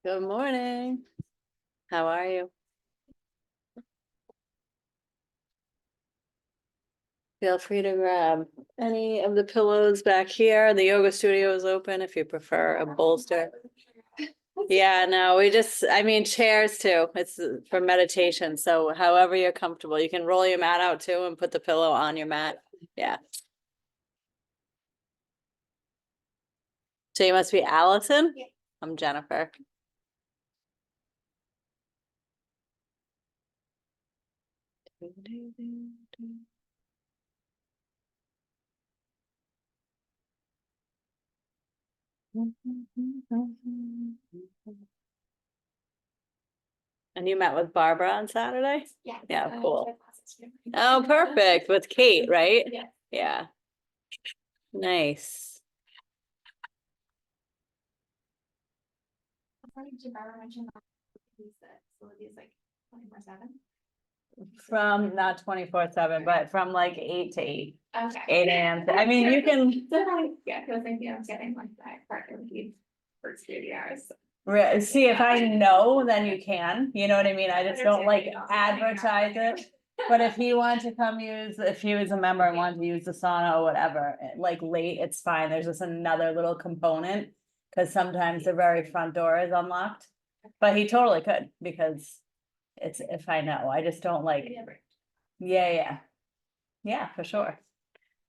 Good morning. How are you? Feel free to grab any of the pillows back here. The yoga studio is open if you prefer a bolster. Yeah, no, I mean, chairs too. It's for meditation. So however you're comfortable, you can roll your mat out too and put the pillow on your mat. Yeah. So you must be Allison? Yeah. I'm Jennifer. And you met with Barbara on Saturday? Yeah. Yeah, cool. Oh, perfect. With Kate, right? Yeah. Yeah. Nice. According to Barbara mentioned that facility is like 24/7. From not 24/7, but from like 8 to 8. Okay. 8 a.m. I mean, you can Yeah, because I think I was getting like that partner leave for 2 hours. see if I know, then you can, you know what I mean? I just don't like advertise it. But if he wanted to come if he was a member and wanted to use the sauna or whatever, like late, it's fine. There's just another little component. Cause sometimes the very front door is unlocked, but he totally could because it's, if I know, I just don't like, yeah. Yeah, for sure.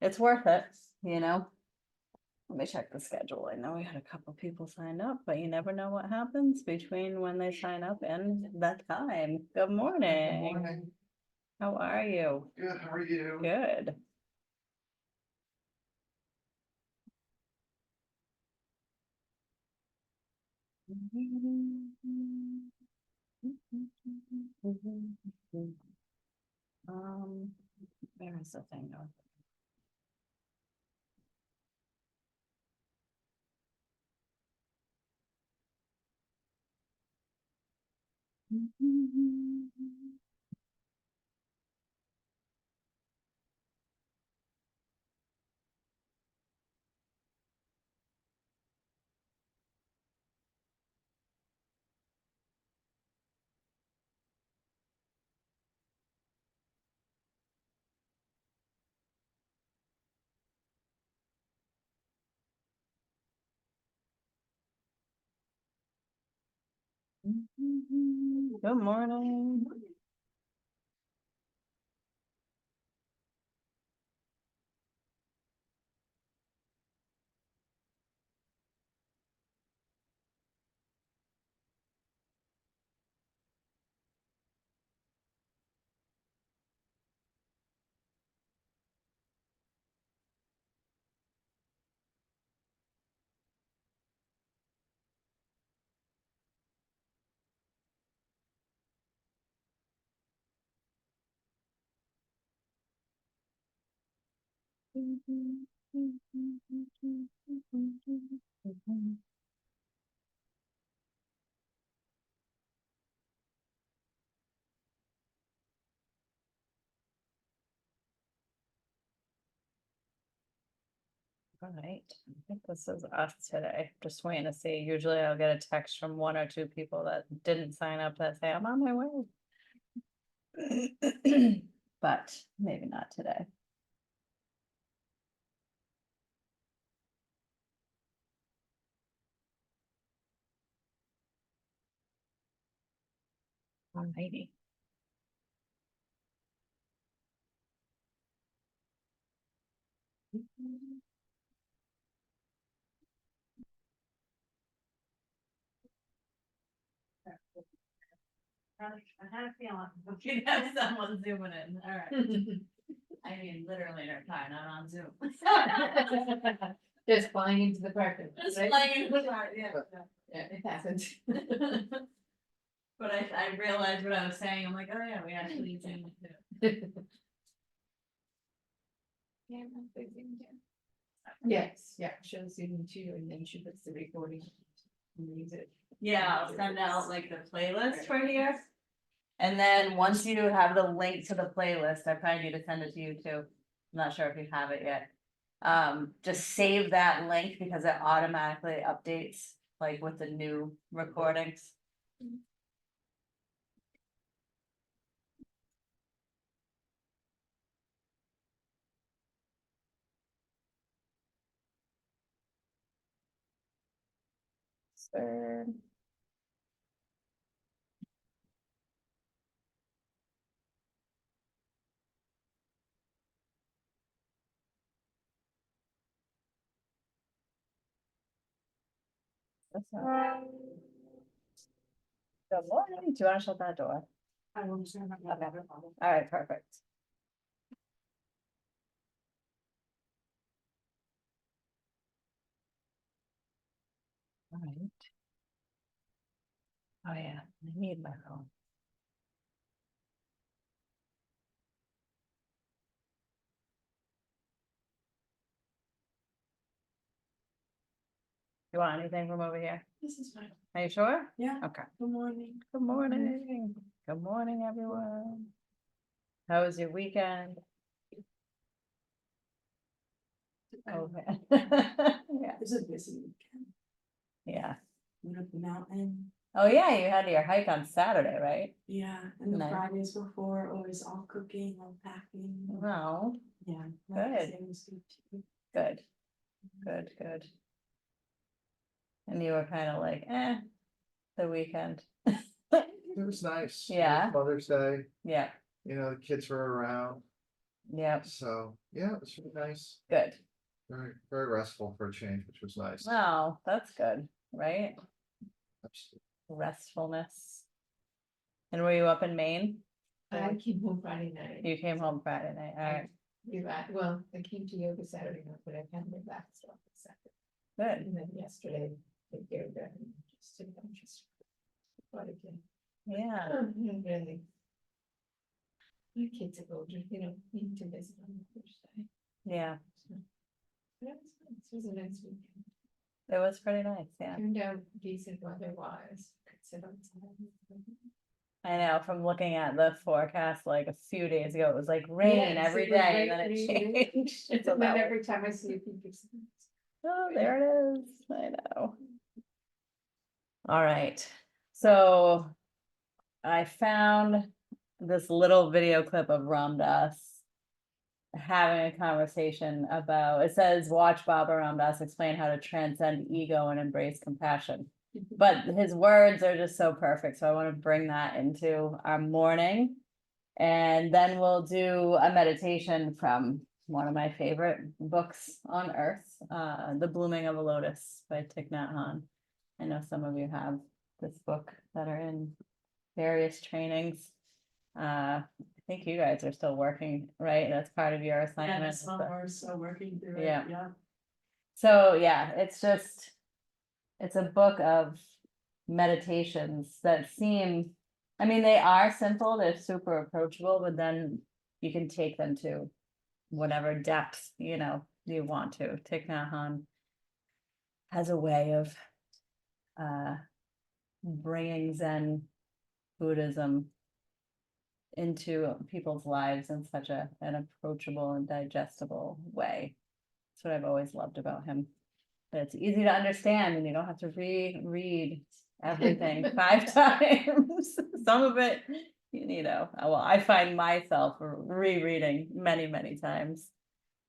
It's worth it, you know? Let me check the schedule. I know we had a couple people signed up, but you never know what happens between when they sign up and that time. Good morning. Morning. How are you? Good, how are you? Good. Where is the thing now? Good morning. All right, I think this is us today. Just waiting to see. Usually I'll get a text from 1 or 2 people that didn't sign up that say I'm on my way. But maybe not today. Alrighty. I had a feeling we'd have someone zooming in, alright. I mean, literally, they're fine, I'm on Zoom. Just flying into the parking lot, Just right? playing in the car, yeah. Yeah, it happens. But I realized what I was saying, I'm like, oh yeah, we actually zoomed too. Yeah, I'm thinking, yeah. Yes, yeah, shows Zoom too, and then she puts the recording. And reads it. Yeah, I'll send out like the playlist for here. And then once you have the link to the playlist, I probably need to send it to you too. I'm not sure if you have it yet. Just save that link because it automatically updates like with the new recordings. Third. That's not- Good morning. Do you want to shut that door? I will just remember that. All right, perfect. All right. Oh, yeah, I need my phone. You want anything from over here? This is fine. Are you sure? Yeah. Okay. Good morning. Good morning. Good morning, everyone. How was your weekend? Okay. Yeah, It's a busy weekend. yeah. Went up the mountain. Oh, yeah, you had your hike on Saturday, right? Yeah, and the Nice. Fridays before, always all cooking, all packing. No, Yeah. Good. It was good too. good, good, good. And you were kind of like, the weekend. It was nice. It was Yeah. Mother's Day, Yeah, you know, the kids were around, yeah, so, yeah, it was really nice. good. Very, very restful for a change, which was nice. Oh, that's good, right? Absolutely. Restfulness. And were you up in Maine? I came home Friday night. You came home Friday night, all right, You're right, well, I came to yoga Saturday night, but I can't get back stuff Saturday. good, And then yesterday, they gave that, just a bunch of stuff. But again, yeah, really. My kids are older, you know, need to visit on the Thursday. yeah, So. But it was nice. It was a nice weekend. it was pretty nice, yeah. Turned out decent weather-wise, could sit outside. I know, from looking at the forecast, like a few days ago, it was like rain Yes, every it was day, and then it raining. changed. And So then that was- every time I see it, think it's. Oh, there it is, I know. All right, so I found this little video clip of Ram Dass having a conversation about, it says, watch Baba Ram Dass explain how to transcend ego and embrace compassion. But his words are just so perfect, so I want to bring that into our morning. And then we'll do a meditation from one of my favorite books on earth, The Blooming of a Lotus by Thich Nhat Hanh. I know some of you have this book that are in various trainings. I think you guys are still working, right? That's part of your Yeah, assignment. some are still working through it, Yeah. yeah. So yeah, it's a book of meditations that seem, I mean, they are simple, they're super approachable, but then you can take them to whatever depth, you know, you want to. Thich Nhat Hanh has a way of bringing Zen Buddhism into people's lives in such an approachable and digestible way. That's what I've always loved about him. That it's easy to understand and you don't have to reread everything 5 times. Some of it, you know, well, I find myself rereading many, many times.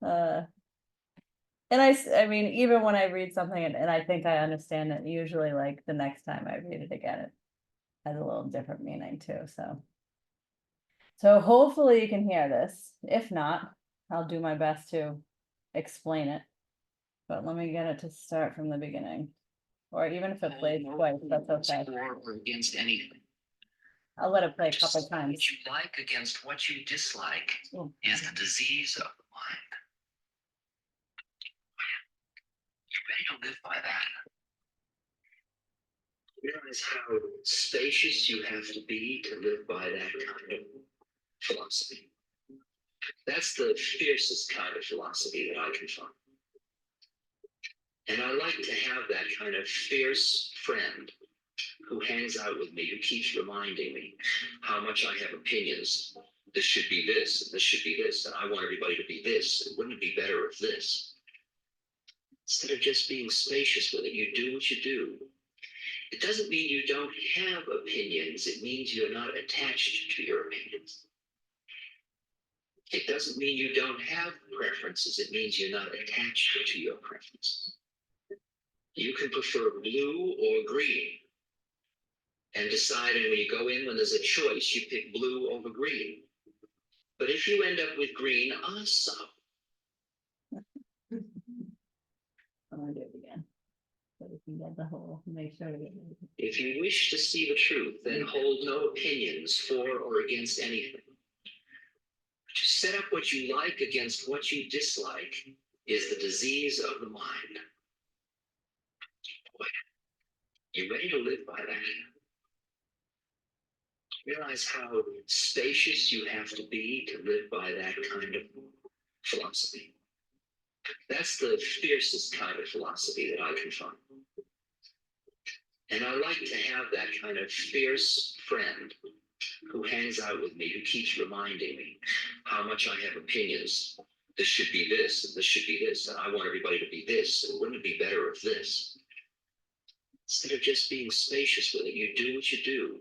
And I mean, even when I read something and I think I understand it, usually like the next time I read it again, it has a little different meaning too, so. So hopefully you can hear this. If not, I'll do my best to explain it. But let me get it to start from the beginning. Or even if it plays twice, that's okay. For or against anything. I'll let it play a couple Just times. What you like against what you dislike Oh, is the disease of the mind. You ready to live by that? Realize how spacious you have to be to live by that kind of philosophy. That's the fiercest kind of philosophy that I can find. And I like to have that kind of fierce friend who hangs out with me, who keeps reminding me how much I have opinions. This should be this, and this should be this, and I want everybody to be this, and wouldn't it be better if this? Instead of just being spacious with it, you do what you do, It doesn't mean you don't have opinions. It means you're not attached to your opinions. It doesn't mean you don't have preferences. It means you're not attached to your preferences. You can prefer blue or green. And decide, and when you go in, when there's a choice, you pick blue over green. But if you end up with green, awesome. I'm gonna do it again. So we can get the whole, make sure to get. If you wish to see the truth, then hold no opinions for or against anything. To set up what you like against what you dislike is the disease of the mind. Boy, you ready to live by that? Realize how spacious you have to be to live by that kind of philosophy. That's the fiercest kind of philosophy that I can find. And I like to have that kind of fierce friend who hangs out with me, who keeps reminding me how much I have opinions. This should be this, and this should be this, and I want everybody to be this, and wouldn't it be better if this? Instead of just being spacious with it, you do what you do.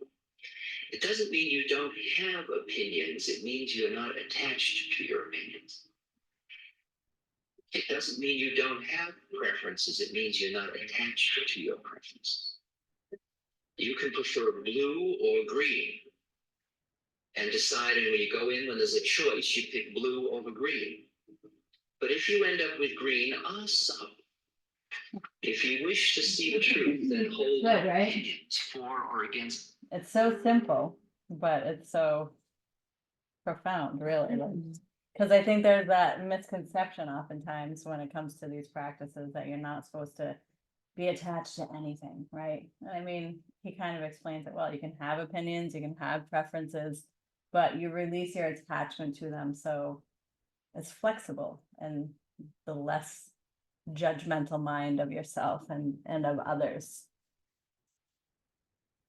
It doesn't mean you don't have opinions. It means you're not attached to your opinions. It doesn't mean you don't have preferences. It means you're not attached to your preferences. You can prefer blue or green. And decide, and when you go in, when there's a choice, you pick blue over green. But if you end up with green, awesome. If you wish to see the truth, then hold Good, right? opinions for or against. It's so simple, but it's so profound, really. Because I think there's that misconception oftentimes when it comes to these practices that you're not supposed to be attached to anything, right? I mean, he kind of explains it well. You can have opinions, you can have preferences, but you release your attachment to them. So it's flexible and the less judgmental mind of yourself and of others.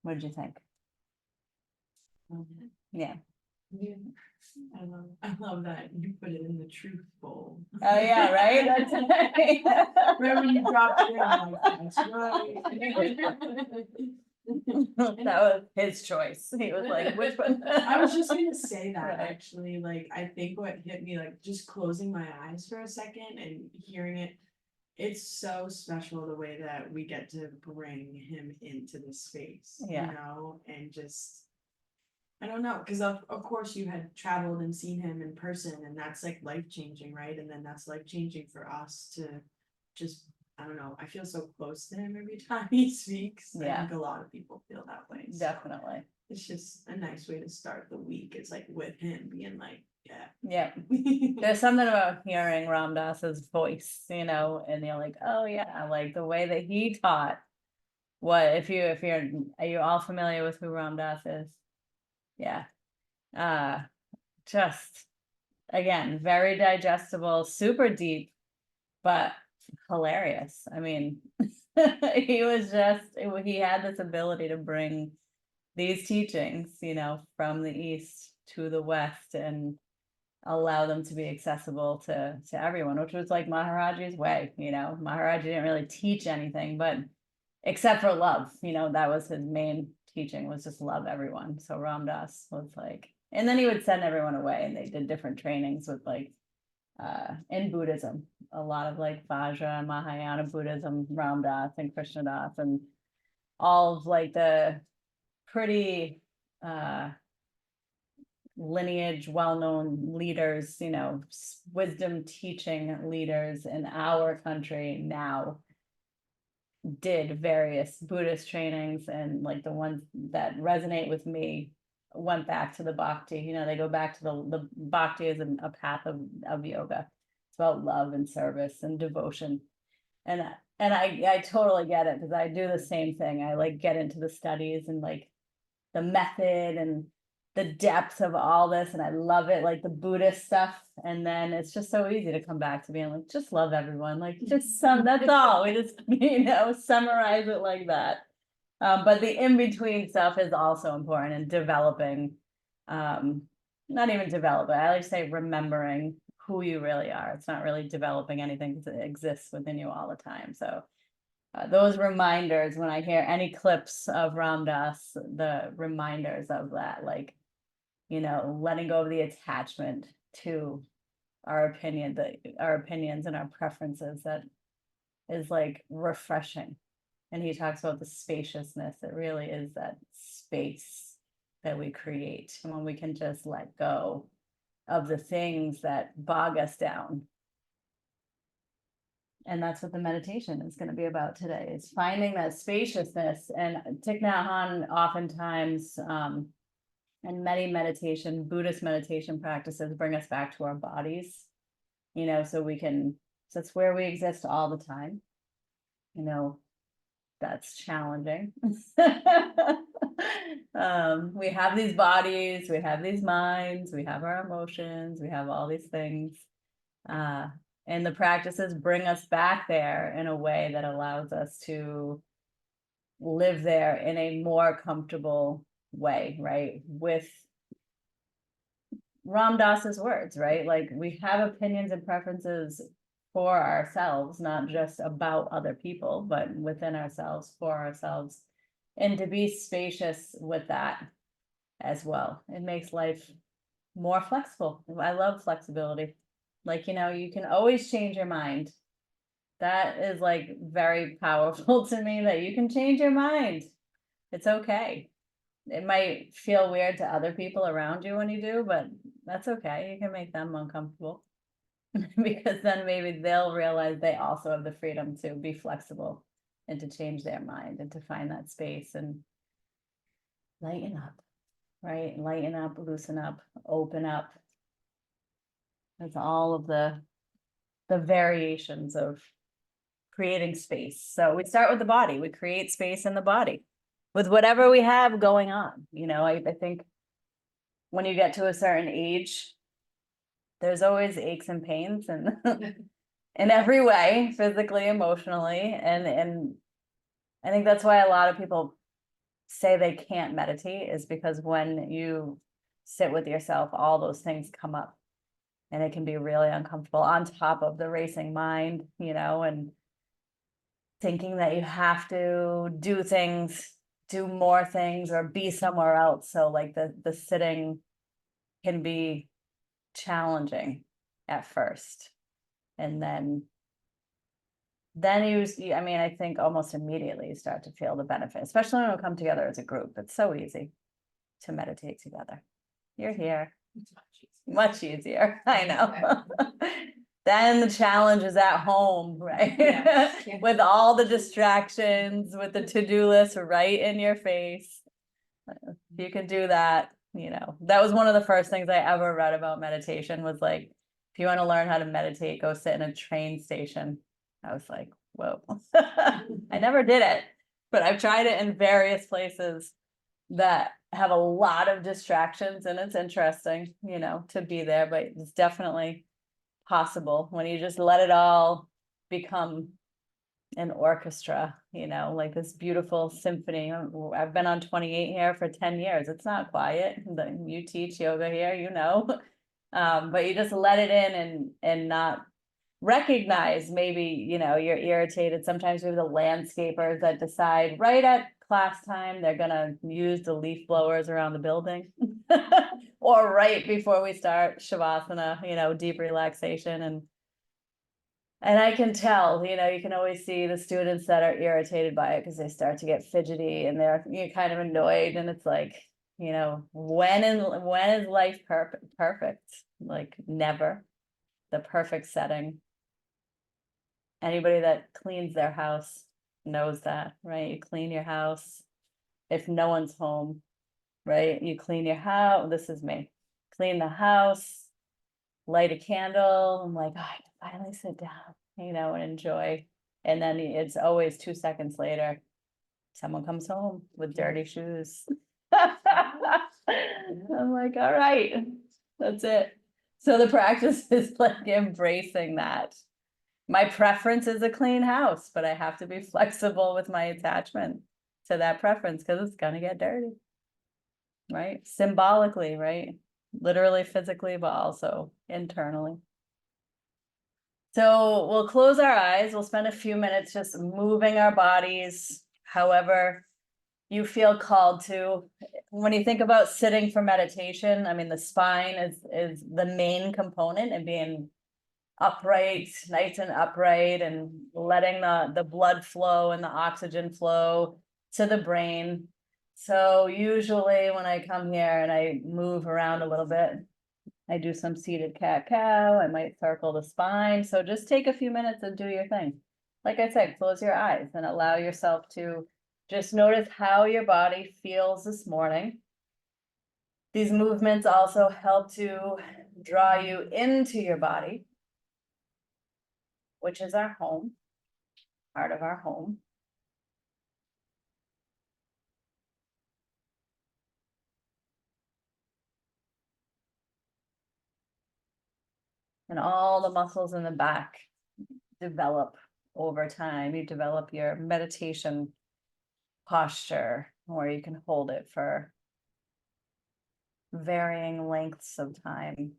What did you think? Yeah. Yeah. I love that you put it in the truth bowl. Oh, yeah, right? That's Remember when you dropped it in, I'm like, that's right. That was his choice. He was like, which one? I was just gonna say that Right. actually, like, I think what hit me, like, just closing my eyes for a second and hearing it. It's so special the way that we get to bring him into this space, Yeah. you know, and just. I don't know, cause of course you had traveled and seen him in person and that's like life changing, right? And then that's life changing for us to just, I don't know, I feel so close to him every time he speaks. I Yeah. think a lot of people feel that way. so Definitely. It's just a nice way to start the week. It's like with him being like, Yeah. yeah. There's something about hearing Ram Dass's voice, you know, and you're like, oh yeah, like the way that he taught. What if you're are you all familiar with who Ram Dass is? Yeah. Just again, very digestible, super deep, but hilarious. I mean, he had this ability to bring these teachings, you know, from the East to the West and allow them to be accessible to everyone, which was like Maharaji's way, you know. Maharaji didn't really teach anything, but except for love, you know, that was his main teaching, was just love everyone. So Ram Dass was like, and then he would send everyone away and they did different trainings with like in Buddhism, a lot of like Vajra and Mahayana Buddhism, Ram Dass and Krishna Das and all of like the pretty lineage, well-known leaders, you know, wisdom teaching leaders in our country now did various Buddhist trainings, and like the ones that resonate with me went back to the Bhakti. You know, they go back to the Bhakti is a path of yoga. It's about love and service and devotion. And I totally get it because I do the same thing. I like get into the studies and like the method and the depth of all this, and I love it, like the Buddhist stuff. And then it's just so easy to come back to being like, just love everyone, like just that's all. We just, you know, summarize it like that. But the in-between stuff is also important in developing, not even developing, I like to say remembering who you really are. It's not really developing anything because it exists within you all the time. So those reminders, when I hear any clips of Ram Dass, the reminders of that, like, you know, letting go of the attachment to our opinion, our opinions and our preferences, that is like refreshing. And he talks about the spaciousness. It really is that space that we create when we can just let go of the things that bog us down. And that's what the meditation is going to be about today, is finding that spaciousness. And Thich Nhat Hanh oftentimes, and many meditation, Buddhist meditation practices bring us back to our bodies, you know, so that's where we exist all the time. You know, that's challenging. We have these bodies, we have these minds, we have our emotions, we have all these things. And the practices bring us back there in a way that allows us to live there in a more comfortable way, right? With Ram Dass's words, right? Like, we have opinions and preferences for ourselves, not just about other people, but within ourselves, for ourselves, and to be spacious with that as well. It makes life more flexible. I love flexibility. Like, you know, you can always change your mind. That is like very powerful to me, that you can change your mind. It's okay. It might feel weird to other people around you when you do, but that's okay. You can make them uncomfortable. Because then maybe they'll realize they also have the freedom to be flexible and to change their mind and to find that space and lighten up, right? Lighten up, loosen up, open up. That's all of the variations of creating space. So we start with the body. We create space in the body with whatever we have going on. You know, I think when you get to a certain age, there's always aches and pains and in every way, physically, emotionally. And I think that's why a lot of people say they can't meditate, is because when you sit with yourself, all those things come up and it can be really uncomfortable, on top of the racing mind, you know, and thinking that you have to do things, do more things, or be somewhere else. So like the sitting can be challenging at first. And then I mean, I think almost immediately you start to feel the benefit, especially when we come together as a group. It's so easy to meditate together. You're here. Much easier, I know. Then the challenge is at home, right? Yeah. With all the distractions, with the to-do list right in your face. If you can do that, you know, that was one of the first things I ever read about meditation, was like, if you want to learn how to meditate, go sit in a train station. I was like, whoa. I never did it, but I've tried it in various places that have a lot of distractions, and it's interesting, you know, to be there, but it's definitely possible when you just let it all become an orchestra, you know, like this beautiful symphony. I've been on 28 here for 10 years. It's not quiet. You teach yoga here, you know, but you just let it in and not recognize, maybe, you know, you're irritated. Sometimes we have the landscapers that decide right at class time they're gonna use the leaf blowers around the building. Or right before we start Shavasana, you know, deep relaxation. And I can tell, you know, you can always see the students that are irritated by it because they start to get fidgety and you're kind of annoyed. And it's like, you know, when is life perfect? Like, never. The perfect setting. Anybody that cleans their house knows that, right? You clean your house if no one's home, right? You clean your house. This is me. Clean the house, light a candle. I'm like, oh, I can finally sit down, you know, and enjoy. And then it's always 2 seconds later, someone comes home with dirty shoes. I'm like, all right, that's it. So the practice is like embracing that. My preference is a clean house, but I have to be flexible with my attachment to that preference because it's gonna get dirty. Right? Symbolically, right? Literally, physically, but also internally. So we'll close our eyes, we'll spend a few minutes just moving our bodies, however you feel called to. When you think about sitting for meditation, I mean, the spine is the main component, and being upright, nice and upright, and letting the blood flow and the oxygen flow to the brain. So usually when I come here and I move around a little bit, I do some seated cat-cow, I might circle the spine, so just take a few minutes and do your thing. Like I said, close your eyes and allow yourself to just notice how your body feels this morning. These movements also help to draw you into your body, which is our home, part of our home. And all the muscles in the back develop over time. You develop your meditation posture, where you can hold it for varying lengths of time.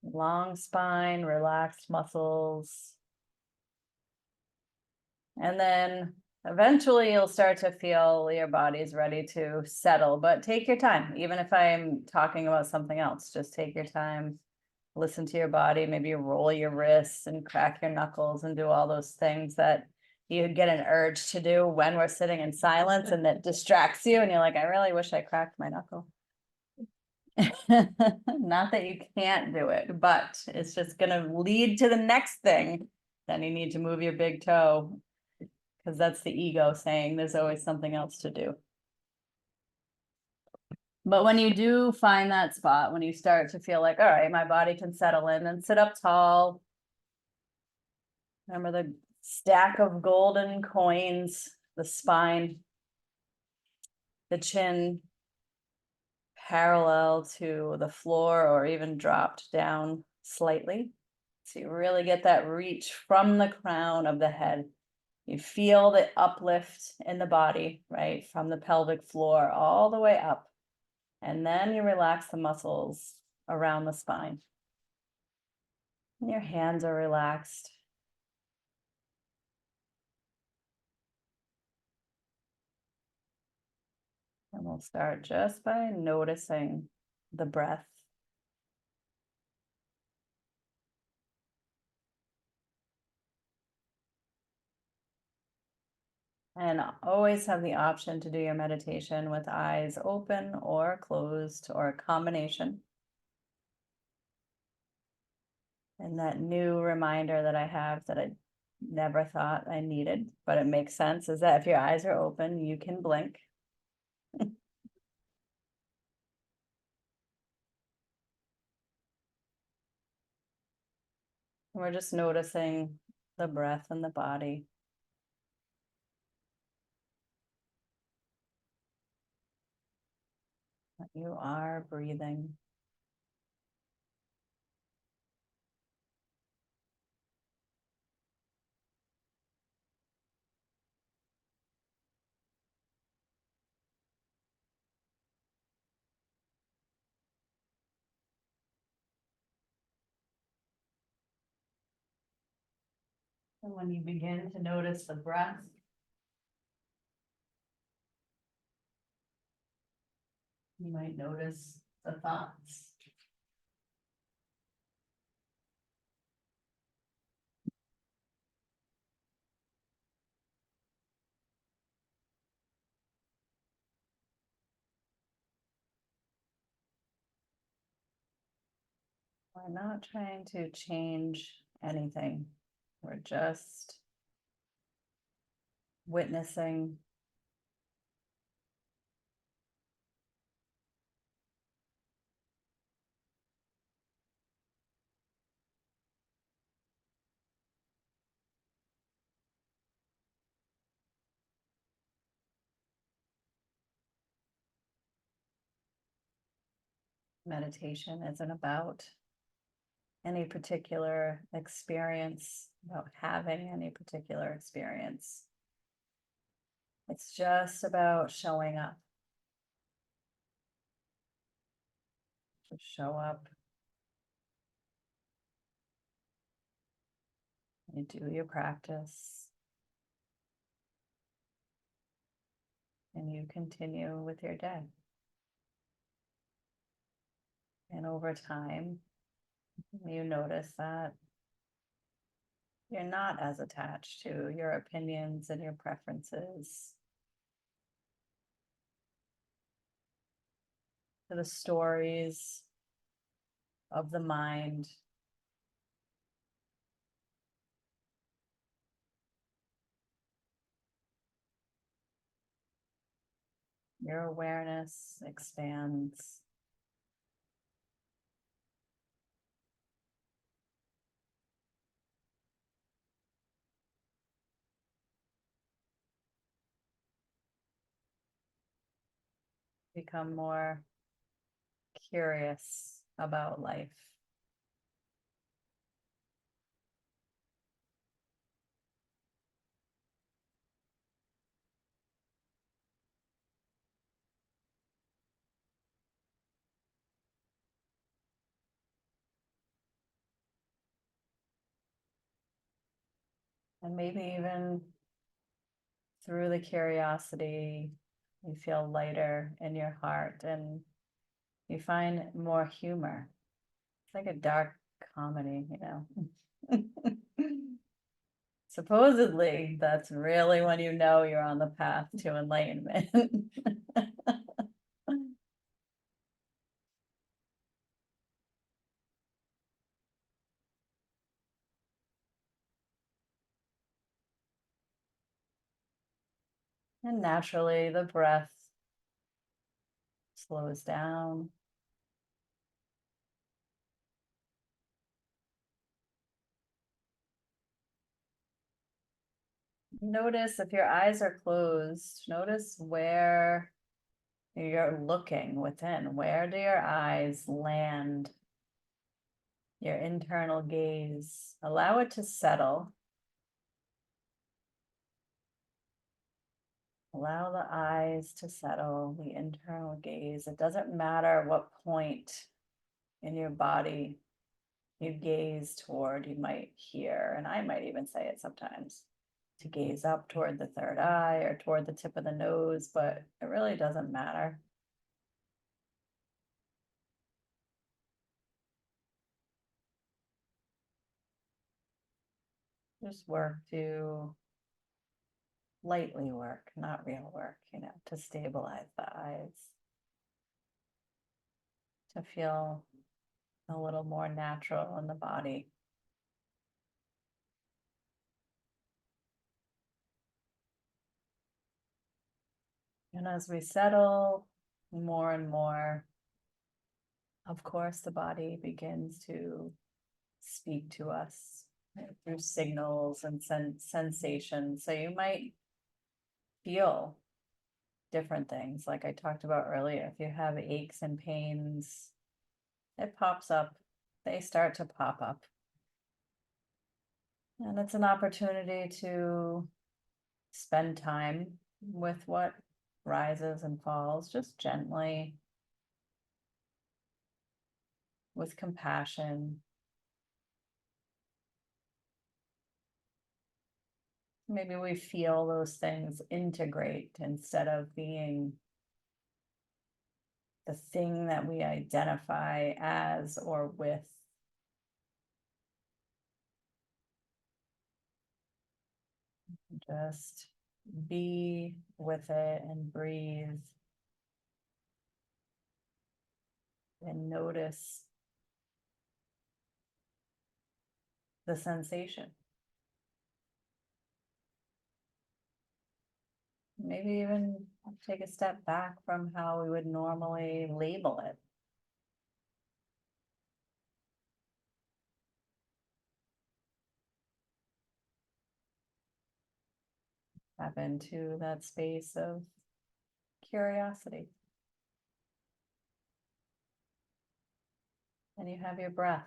Long spine, relaxed muscles. And then eventually you'll start to feel your body's ready to settle, but take your time. Even if I'm talking about something else, just take your time. Listen to your body, maybe roll your wrists and crack your knuckles and do all those things that you get an urge to do when we're sitting in silence, and that distracts you and you're like, I really wish I cracked my knuckle. Not that you can't do it, but it's just gonna lead to the next thing. Then you need to move your big toe, because that's the ego saying there's always something else to do. But when you do find that spot, when you start to feel like, all right, my body can settle in, and sit up tall. Remember the stack of golden coins, the spine, the chin parallel to the floor or even dropped down slightly. So you really get that reach from the crown of the head. You feel the uplift in the body, right? From the pelvic floor all the way up. And then you relax the muscles around the spine. And your hands are relaxed. And we'll start just by noticing the breath. And always have the option to do your meditation with eyes open or closed, or a combination. And that new reminder that I have that I never thought I needed, but it makes sense, is that if your eyes are open, you can blink. We're just noticing the breath and the body. That you are breathing. And when you begin to notice the breath, you might notice the thoughts. We're not trying to change anything. We're just witnessing. Meditation isn't about any particular experience, about having any particular experience. It's just about showing up. To show up You do your practice. And you continue with your day. And over time, you notice that you're not as attached to your opinions and your preferences, to the stories of the mind. Your awareness expands. Become more curious about life. And maybe even through the curiosity, you feel lighter in your heart and you find more humor. It's like a dark comedy, you know. Supposedly, that's really when you know you're on the path to enlightenment. And naturally, the breath slows down. Notice if your eyes are closed, notice where you're looking within. Where do your eyes land? Your internal gaze. Allow it to settle. Allow the eyes to settle, the internal gaze. It doesn't matter what point in your body you gaze toward, you might hear, and I might even say it sometimes, to gaze up toward the third eye or toward the tip of the nose, but it really doesn't matter. Just work to lightly work, not real work, you know, to stabilize the eyes, to feel a little more natural in the body. And as we settle more and more, of course, the body begins to speak to us, right, through signals and sensations. So you might feel different things, like I talked about earlier. If you have aches and pains, it pops up, they start to pop up. And it's an opportunity to spend time with what rises and falls, just gently, with compassion. Maybe we feel those things integrate instead of being the thing that we identify as or with. Just be with it and breathe and notice the sensation. Maybe even take a step back from how we would normally label it. Tap into that space of curiosity. And you have your breath.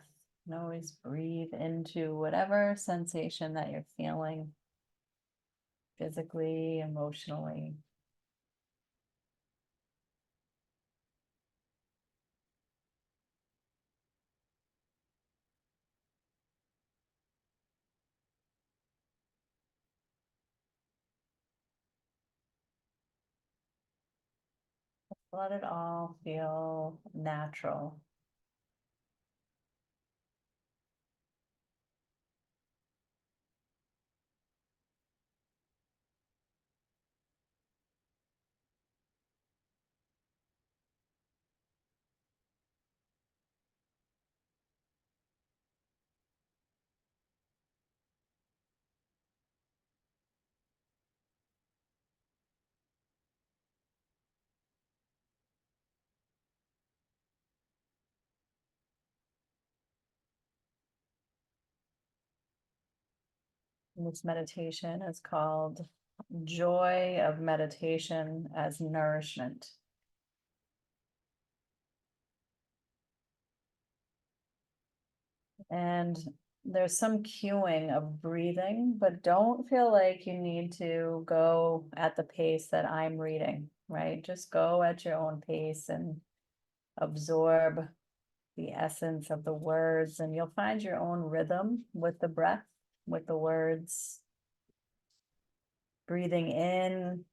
And always breathe into whatever sensation that you're feeling physically, emotionally. let it all feel natural. This meditation is called Joy of Meditation as Nourishment. And there's some cueing of breathing, but don't feel like you need to go at the pace that I'm reading, right? Just go at your own pace and absorb the essence of the words, and you'll find your own rhythm with the breath, with the words. Breathing in,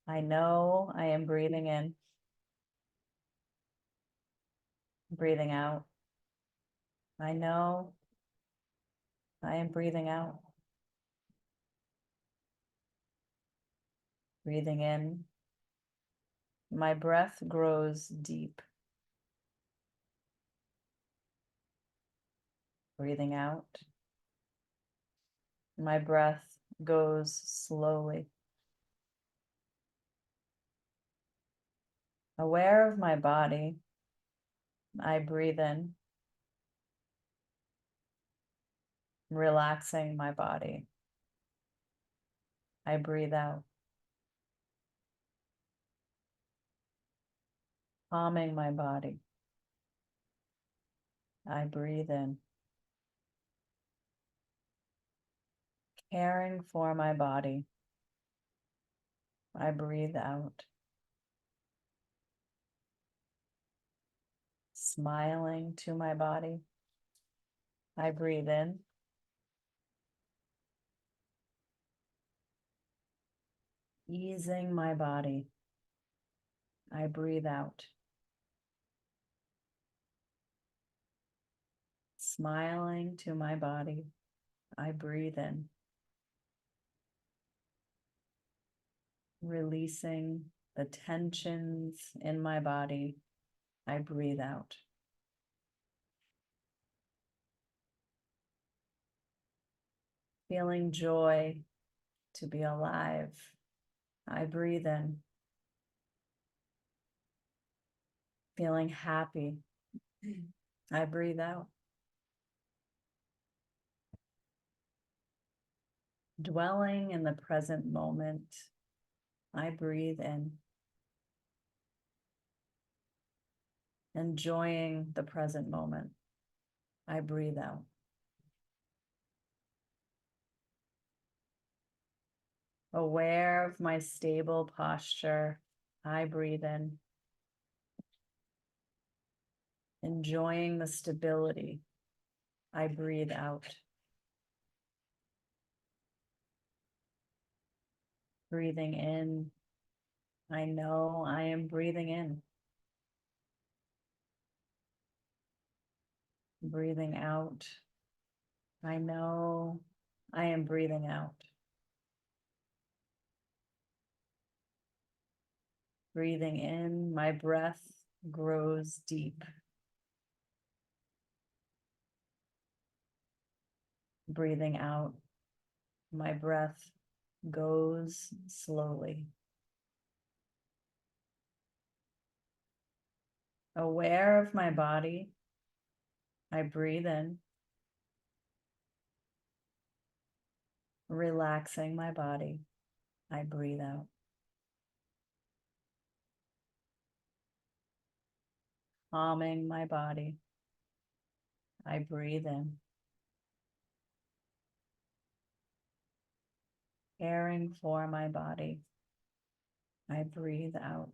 I know I am breathing in. Breathing out, I know I am breathing out. Breathing in, my breath grows deep. Breathing out, my breath goes slowly. Aware of my body, I breathe in, relaxing my body. I breathe out, calming my body. I breathe in, caring for my body. I breathe out, smiling to my body. I breathe in, easing my body. I breathe out, smiling to my body. I breathe in, releasing the tensions in my body. I breathe out. Feeling joy to be alive. I breathe in. Feeling happy. I breathe out. Dwelling in the present moment. I breathe in. Enjoying the present moment. I breathe out. Aware of my stable posture. I breathe in. Enjoying the stability. I breathe out. Breathing in. I know I am breathing in. Breathing out. I know I am breathing out. Breathing in, my breath grows deep. Breathing out, my breath goes slowly. Aware of my body, I breathe in, relaxing my body. I breathe out. Calming my body. I breathe in. Caring for my body. I breathe out.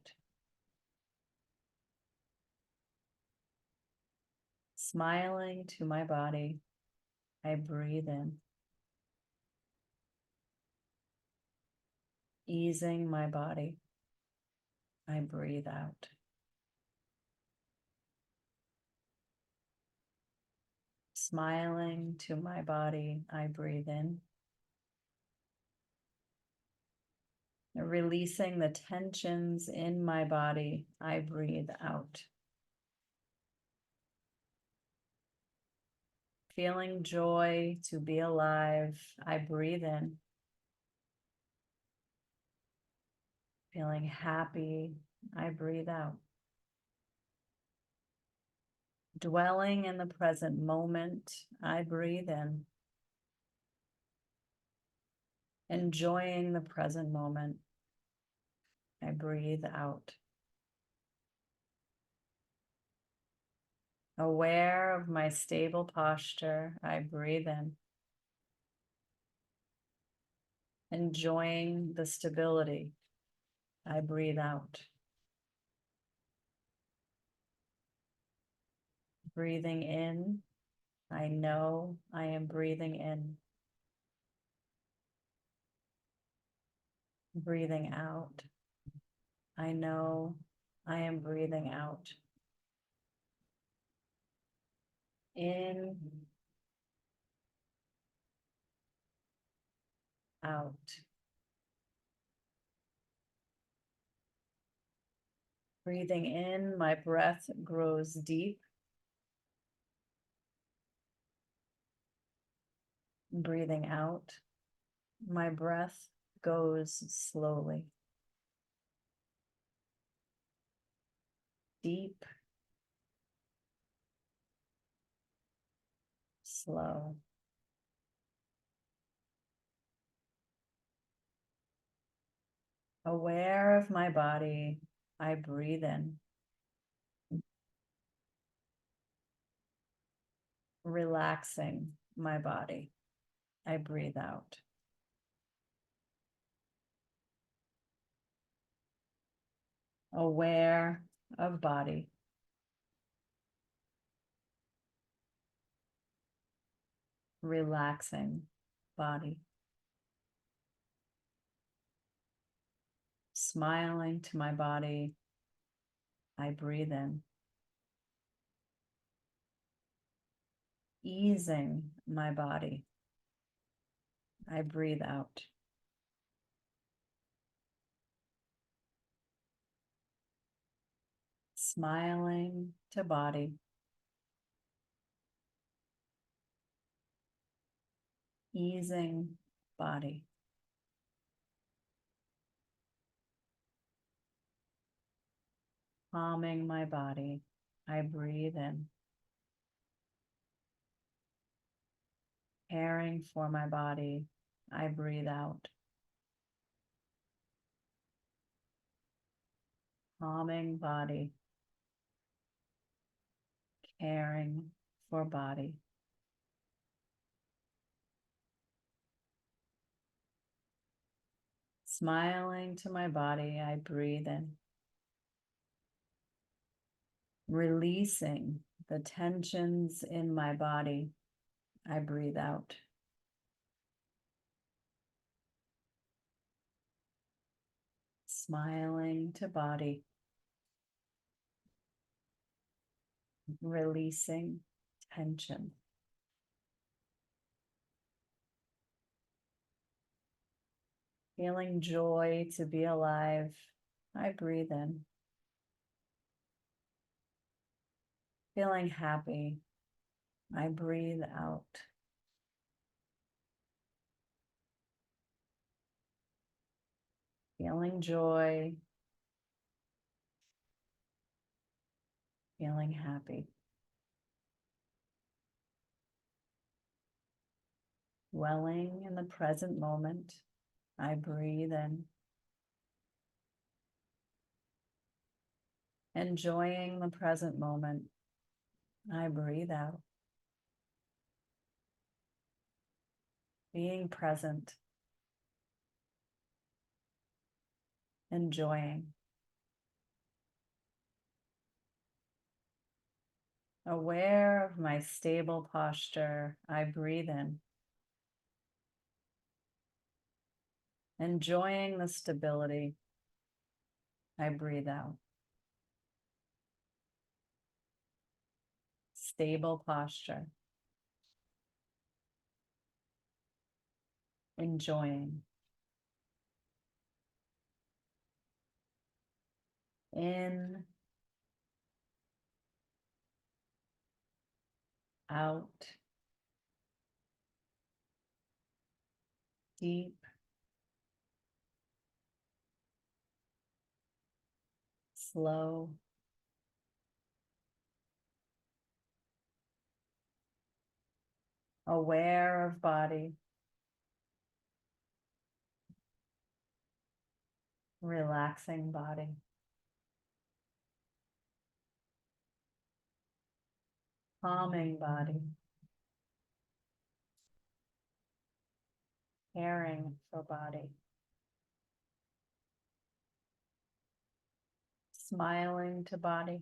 Smiling to my body. I breathe in. Easing my body. I breathe out. Smiling to my body, I breathe in. Releasing the tensions in my body, I breathe out. Feeling joy to be alive, I breathe in. Feeling happy, I breathe out. Dwelling in the present moment, I breathe in. Enjoying the present moment, I breathe out. Aware of my stable posture, I breathe in. Enjoying the stability, I breathe out. Breathing in, I know I am breathing in. Breathing out, I know I am breathing out. In, out. Breathing in, my breath grows deep. Breathing out, my breath goes slowly. Deep, slow. Aware of my body, I breathe in. Relaxing my body, I breathe out. Aware of body. Relaxing body. Smiling to my body, I breathe in. Easing my body, I breathe out. Smiling to body. Easing body. Calming my body, I breathe in. Caring for my body, I breathe out. Calming body. Caring for body. Smiling to my body, I breathe in. Releasing the tensions in my body, I breathe out. Smiling to body. Releasing tension. Feeling joy to be alive, I breathe in. Feeling happy, I breathe out. Feeling joy, feeling happy. Dwelling in the present moment, I breathe in. Enjoying the present moment, I breathe out. Being present. Enjoying. Aware of my stable posture, I breathe in. Enjoying the stability, I breathe out. Stable posture. Enjoying. In. Out. Deep. Slow. Aware of body. Relaxing body. Calming body. Caring for body. Smiling to body.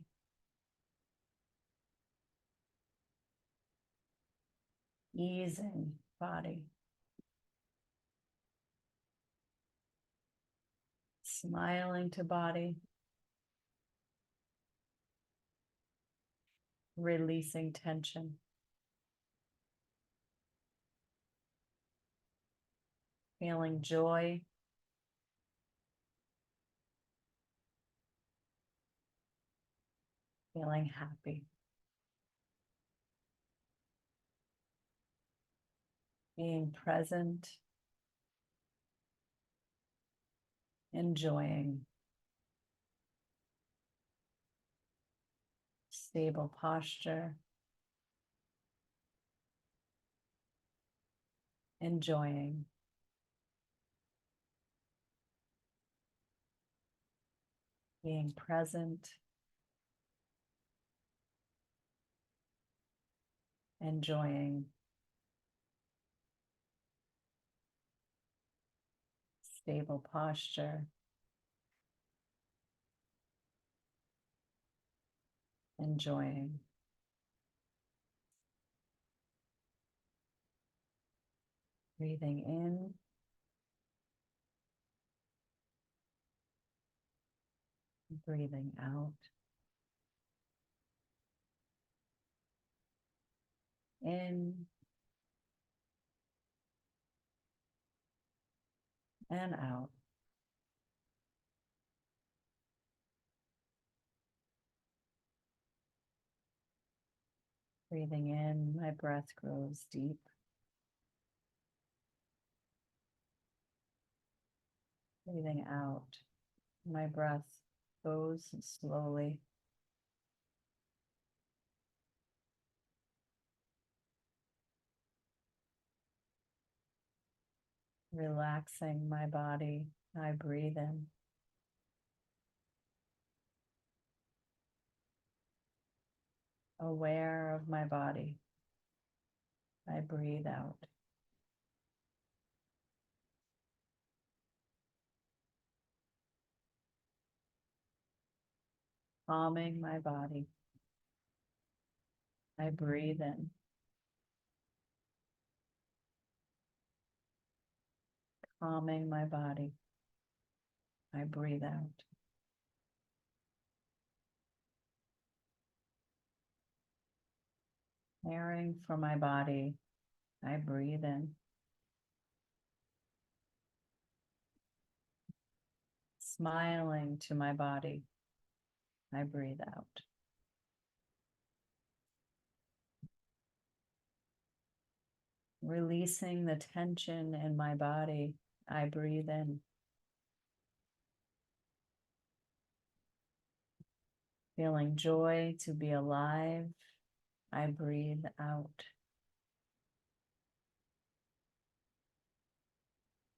Easing body. Smiling to body. Releasing tension. Feeling joy. Feeling happy. Being present. Enjoying. Stable posture. Enjoying. Being present. Enjoying. Stable posture. Enjoying. Breathing in. Breathing out. In. And out. Breathing in, my breath grows deep. Breathing out, my breath goes slowly. Relaxing my body, I breathe in. Aware of my body, I breathe out. Calming my body, I breathe in. Calming my body, I breathe out. Caring for my body, I breathe in. Smiling to my body, I breathe out. Releasing the tension in my body, I breathe in. Feeling joy to be alive, I breathe out.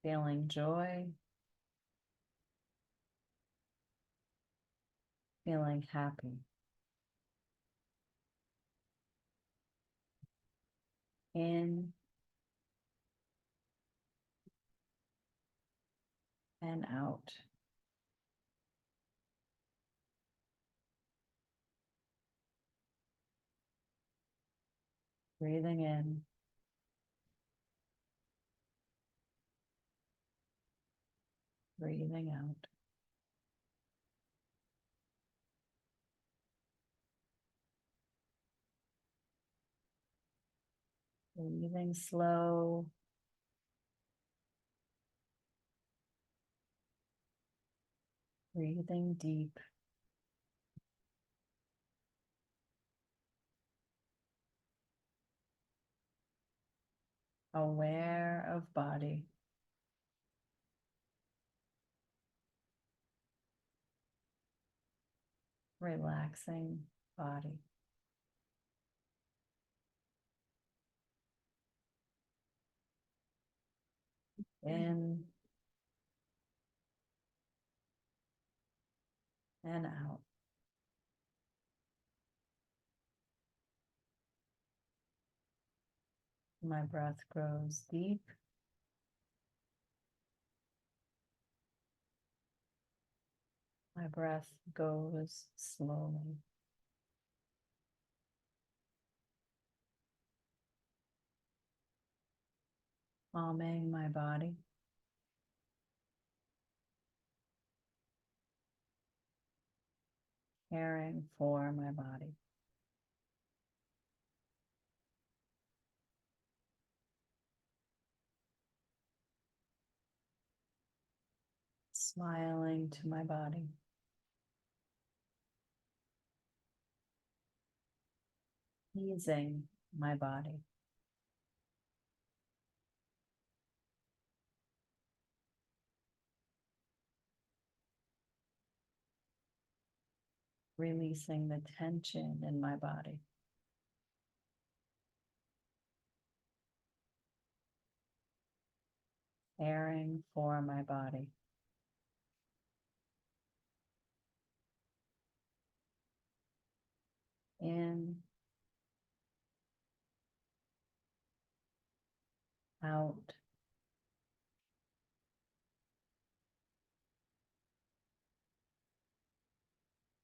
Feeling joy, feeling happy. In and out. Breathing in. Breathing out. Breathing slow. Breathing deep. Aware of body. Relaxing body. In and out. My breath grows deep. My breath goes slowly. Calming my body. Caring for my body. Smiling to my body. Easing my body. Releasing the tension in my body. Caring for my body. In, out.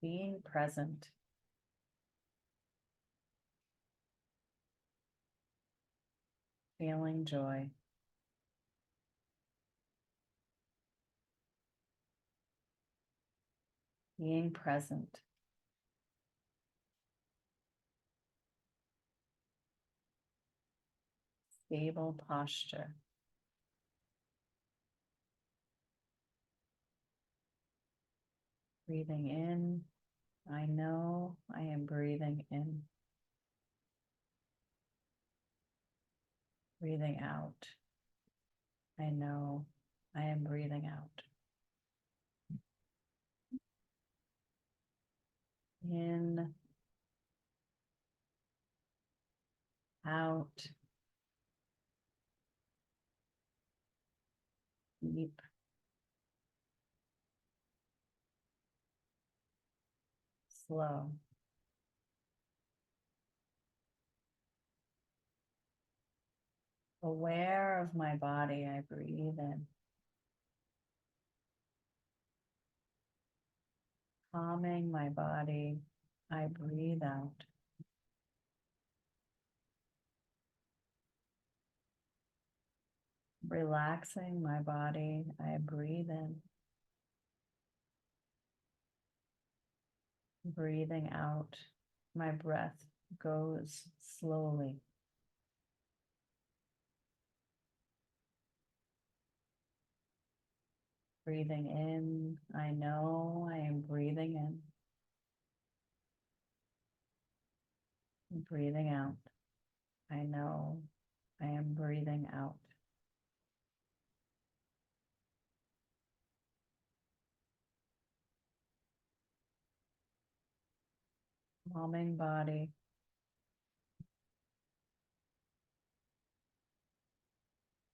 Being present. Feeling joy. Being present. Stable posture. Breathing in. I know I am breathing in. Breathing out. I know I am breathing out. In, out. Deep. Slow. Aware of my body, I breathe in. Calming my body, I breathe out. Relaxing my body, I breathe in. Breathing out, my breath goes slowly. Breathing in, I know I am breathing in. Breathing out, I know I am breathing out. Calming body.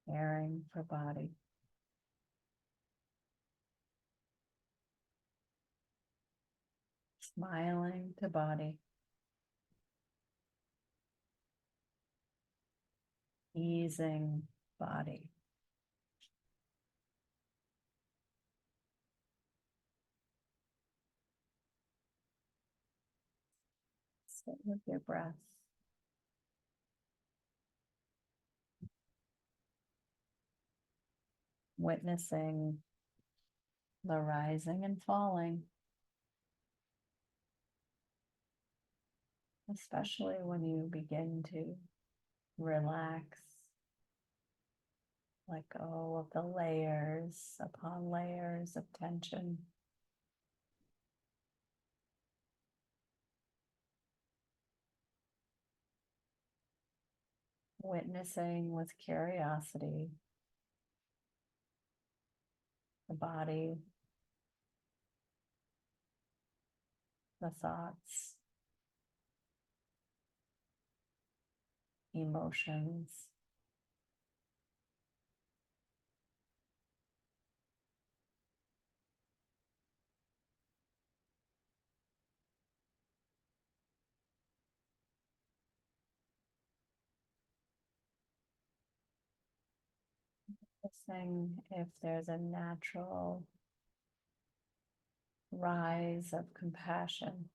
Caring for body. Smiling to body. Easing body. Sit with your breath. Witnessing the rising and falling. Especially when you begin to relax. Let go of the layers upon layers of tension. Witnessing with curiosity the body, the thoughts, emotions. Noticing if there's a natural rise of compassion.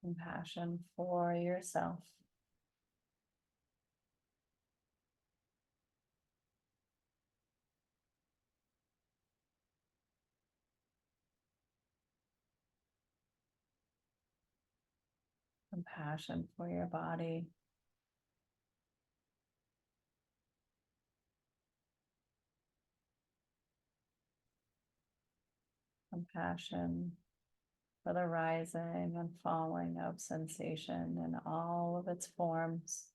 Compassion for yourself. Compassion for your body. Compassion for the rising and falling of sensation in all of its forms.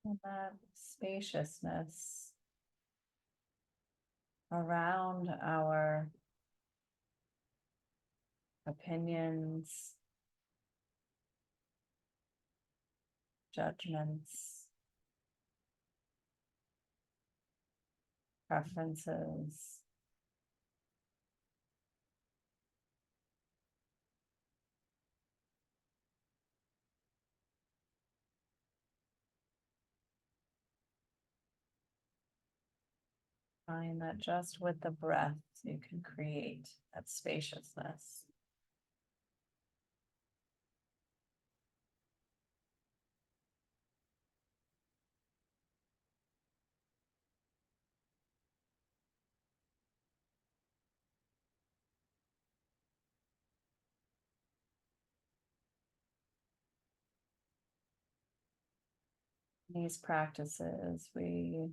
And that spaciousness around our opinions, judgments, preferences, find that just with the breath you can create that spaciousness. These practices, we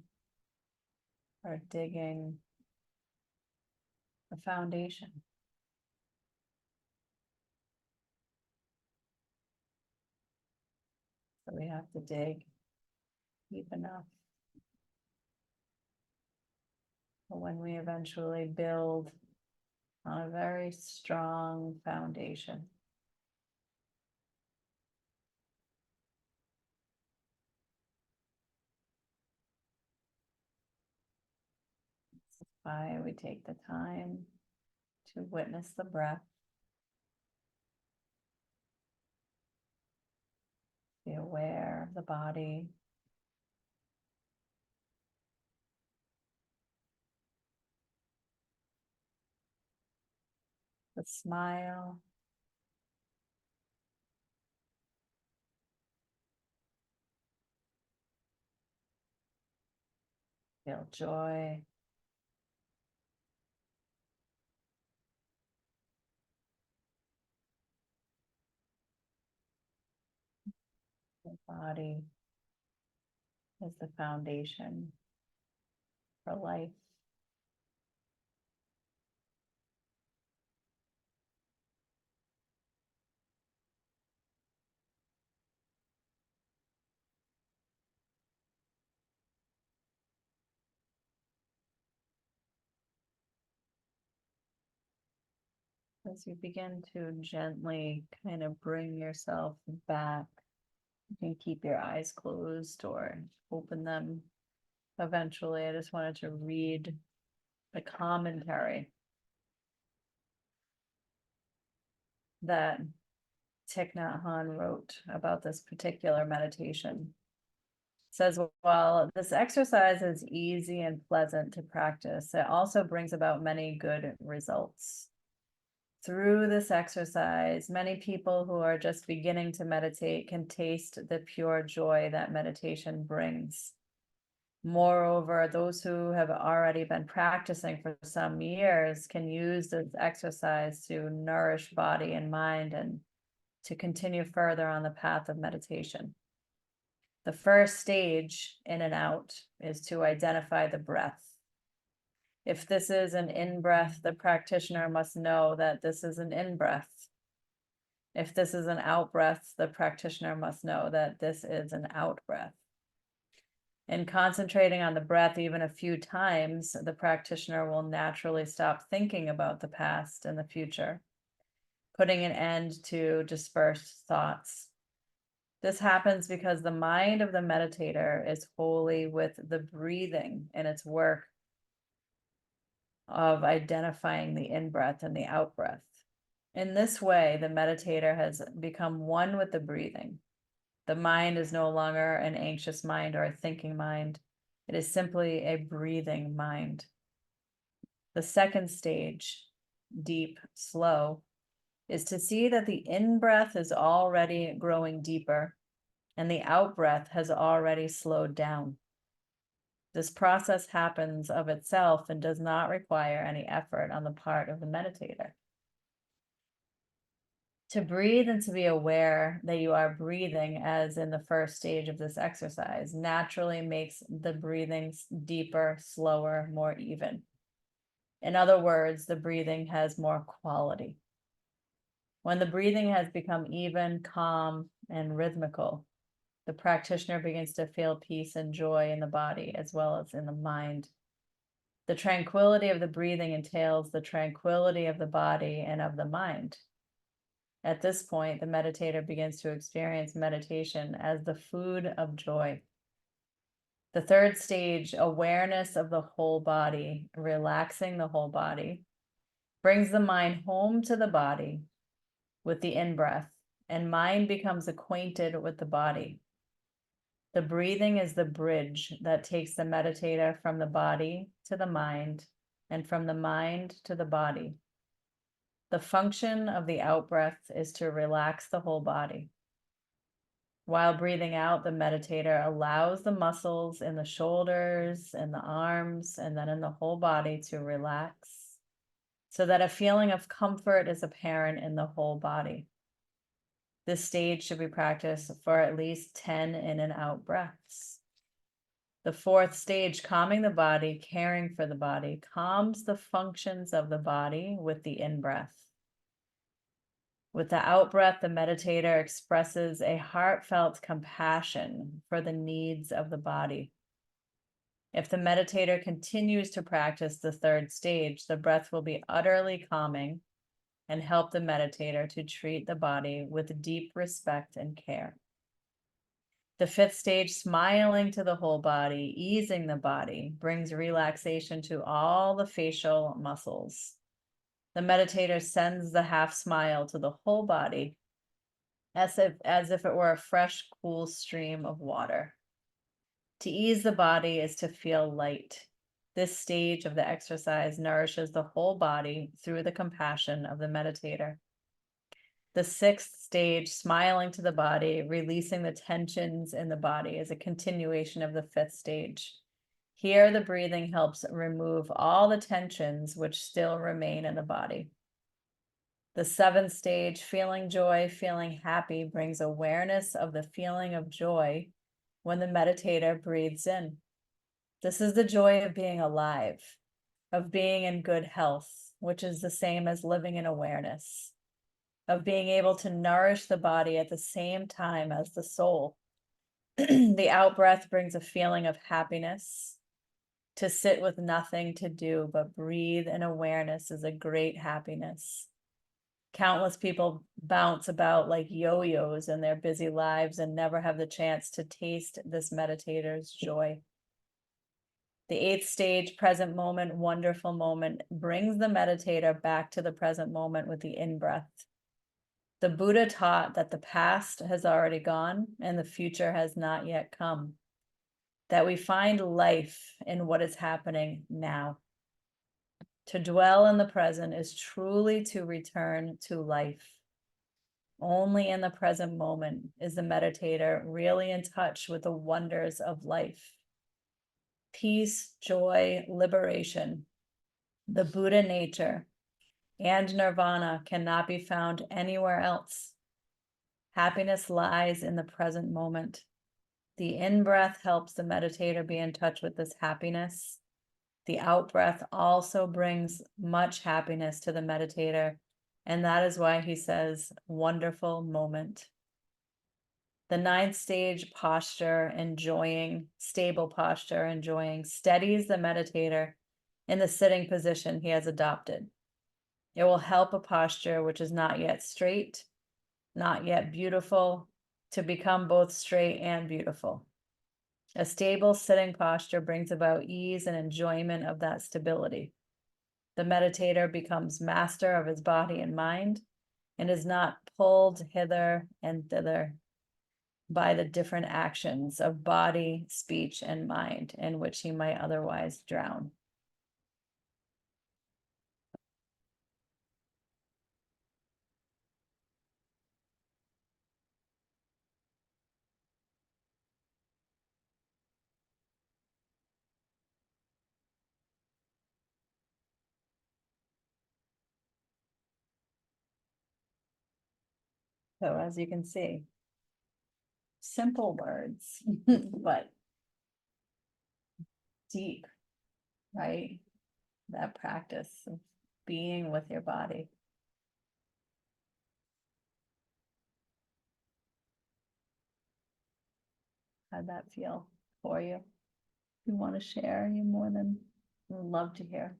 are digging the foundation. So we have to dig deep enough. But when we eventually build on a very strong foundation, why we take the time to witness the breath, be aware of the body, the smile, feel joy, the body is the foundation for life. As you begin to gently kind of bring yourself back, you can keep your eyes closed or open them. Eventually, I just wanted to read the commentary that Thich Nhat Hanh wrote about this particular meditation. It says, while this exercise is easy and pleasant to practice, it also brings about many good results. Through this exercise, many people who are just beginning to meditate can taste the pure joy that meditation brings. Moreover, those who have already been practicing for some years can use this exercise to nourish body and mind and to continue further on the path of meditation. The first stage, in and out, is to identify the breath. If this is an in-breath, the practitioner must know that this is an in-breath. If this is an out-breath, the practitioner must know that this is an out-breath. In concentrating on the breath even a few times, the practitioner will naturally stop thinking about the past and the future, putting an end to dispersed thoughts. This happens because the mind of the meditator is wholly with the breathing in its work of identifying the in-breath and the out-breath. In this way, the meditator has become one with the breathing. The mind is no longer an anxious mind or a thinking mind. It is simply a breathing mind. The second stage, deep, slow, is to see that the in-breath is already growing deeper and the out-breath has already slowed down. This process happens of itself and does not require any effort on the part of the meditator. To breathe and to be aware that you are breathing, as in the first stage of this exercise, naturally makes the breathing deeper, slower, more even. In other words, the breathing has more quality. When the breathing has become even, calm, and rhythmical, the practitioner begins to feel peace and joy in the body as well as in the mind. The tranquility of the breathing entails the tranquility of the body and of the mind. At this point, the meditator begins to experience meditation as the food of joy. The third stage, awareness of the whole body, relaxing the whole body, brings the mind home to the body with the in-breath, and mind becomes acquainted with the body. The breathing is the bridge that takes the meditator from the body to the mind and from the mind to the body. The function of the out-breath is to relax the whole body. While breathing out, the meditator allows the muscles in the shoulders and the arms and then in the whole body to relax so that a feeling of comfort is apparent in the whole body. This stage should be practiced for at least 10 in and out breaths. The fourth stage, calming the body, caring for the body, calms the functions of the body with the in-breath. With the out-breath, the meditator expresses a heartfelt compassion for the needs of the body. If the meditator continues to practice the third stage, the breath will be utterly calming and help the meditator to treat the body with deep respect and care. The fifth stage, smiling to the whole body, easing the body, brings relaxation to all the facial muscles. The meditator sends the half smile to the whole body as if it were a fresh, cool stream of water. To ease the body is to feel light. This stage of the exercise nourishes the whole body through the compassion of the meditator. The sixth stage, smiling to the body, releasing the tensions in the body, is a continuation of the fifth stage. Here, the breathing helps remove all the tensions which still remain in the body. The seventh stage, feeling joy, feeling happy, brings awareness of the feeling of joy when the meditator breathes in. This is the joy of being alive, of being in good health, which is the same as living in awareness, of being able to nourish the body at the same time as the soul. The out-breath brings a feeling of happiness. To sit with nothing to do but breathe in awareness is a great happiness. Countless people bounce about like yo-yos in their busy lives and never have the chance to taste this meditator's joy. The eighth stage, present moment, wonderful moment, brings the meditator back to the present moment with the in-breath. The Buddha taught that the past has already gone and the future has not yet come, that we find life in what is happening now. To dwell in the present is truly to return to life. Only in the present moment is the meditator really in touch with the wonders of life. Peace, joy, liberation, the Buddha nature, and nirvana cannot be found anywhere else. Happiness lies in the present moment. The in-breath helps the meditator be in touch with this happiness. The out-breath also brings much happiness to the meditator, and that is why he says, wonderful moment. The 9th stage posture, stable posture, enjoying, steadies the meditator in the sitting position he has adopted. It will help a posture which is not yet straight, not yet beautiful, to become both straight and beautiful. A stable sitting posture brings about ease and enjoyment of that stability. The meditator becomes master of his body and mind and is not pulled hither and thither by the different actions of body, speech, and mind in which he might otherwise drown. So as you can see, simple words, but deep, right? That practice of being with your body. How'd that feel for you? If you want to share, you more than would love to hear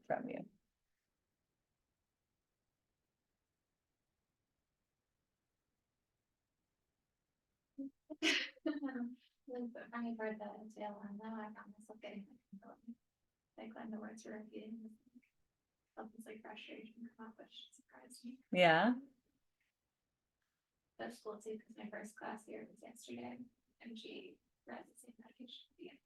from you. I heard that in jail, and now I found myself getting like when the words were repeating, felt this like frustration come up, which surprised me. Yeah, That's cool too, because my first class here was yesterday, and she read the same medication again.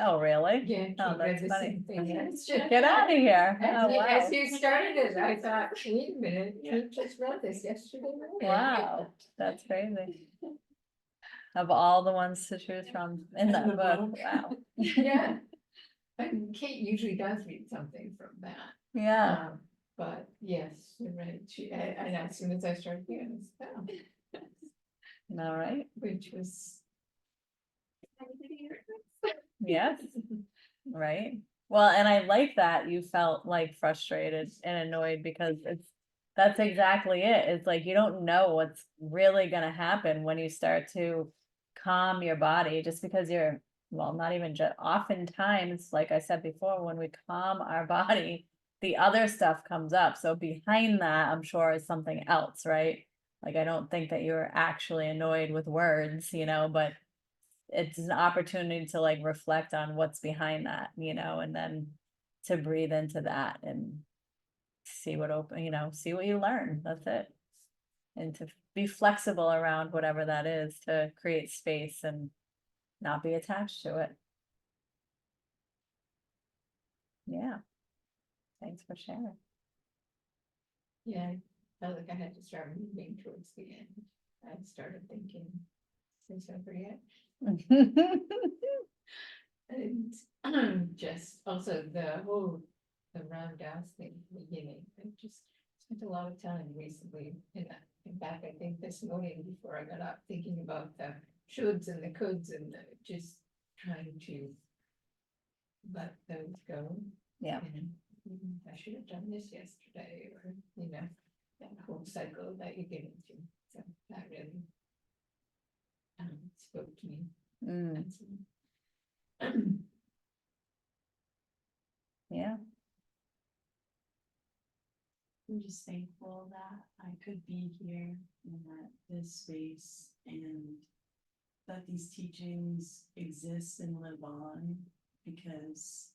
oh, really? Yeah. Oh, she read that's the funny. same thing. It's just- Get out of here. As Oh, you, wow. as you started it, I thought, wait a minute, you just read this yesterday morning. Wow, that's crazy. Of all the ones to choose from in that book, wow. Yeah. And Kate usually does read something from that. Yeah, But yes, you're right. And as soon as I started hearing this, all right, which was. yes, right. Well, and I like that you felt like frustrated and annoyed because that's exactly it. It's like you don't know what's really gonna happen when you start to calm your body just because well, not even just oftentimes, like I said before, when we calm our body, the other stuff comes up. So behind that, I'm sure is something else, right? Like I don't think that you're actually annoyed with words, but it's an opportunity to like reflect on what's behind that, and then to breathe into that and see what see what you learn. That's it. And to be flexible around whatever that is to create space and not be attached to it. Yeah. Thanks for sharing. Yeah, I felt like I had to start moving towards the end. I started thinking, since I forget. And just also the round downs thing at the beginning, I just spent a lot of time recently in fact, I think this morning before I got up, thinking about the shoulds and the coulds and just trying to let those go. Yeah. And I should have done this yesterday, or, that whole cycle that you get into. So that really spoke to me. Mm, yeah. I'm just thankful that I could be here in this space and that these teachings exist and live on, because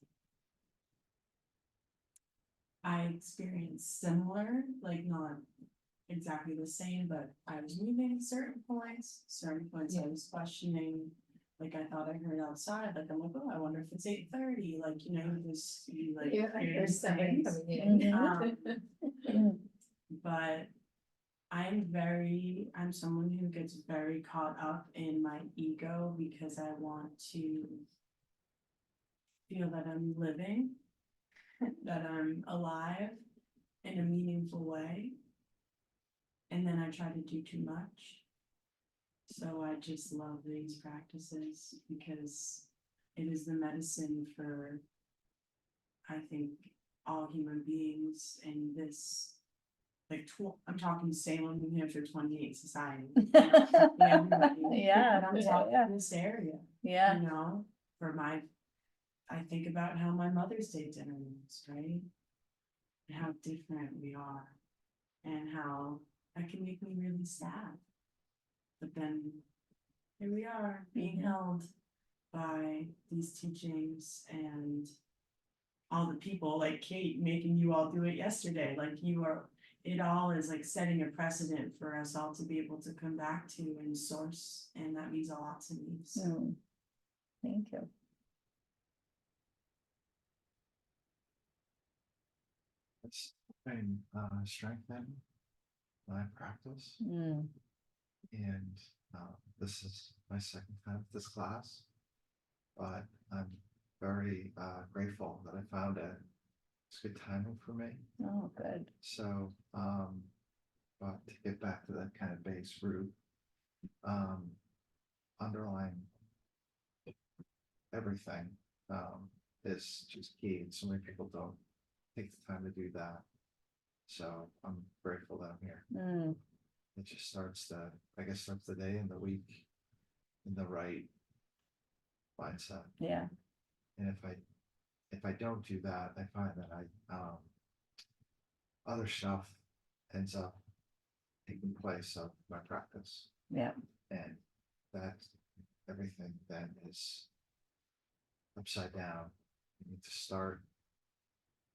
I experienced similar, like not exactly the same, but I was moving certain points I was questioning like I thought I heard outside, like I'm like, oh, I wonder if it's 8:30, like, you know, you like. Yeah, hear there's somebody things. coming in. But I'm someone who gets very caught up in my ego because I want to feel that I'm living, that I'm alive in a meaningful way. And then I try to do too much. So I just love these practices because it is the medicine for, I think, all human beings in this, like, I'm talking Salem, New Hampshire, 28 society. Everybody. Yeah, And I'm yeah, talking yeah. this area, Yeah, you know, I think about how my Mother's Day dinner was, right? And how different we are and how that can make me really sad. But then here we are being held by these teachings and all the people like Kate making you all do it yesterday, like it all is like setting a precedent for us all to be able to come back to and source, and that means a lot to me, so. Mm. Thank you. It's been strengthen my practice, Mm. and this is my second time at this class. But I'm very grateful that I found it. It's good timing for me. Oh, good. So, but to get back to that kind of base root, underlying everything is just key, and so many people don't take the time to do that. So I'm grateful that I'm here. Mm. It just starts the day and the week in the right mindset. Yeah, And if I don't do that, I find that other stuff ends up taking place of my practice, yeah, and that everything then is upside down. You need to start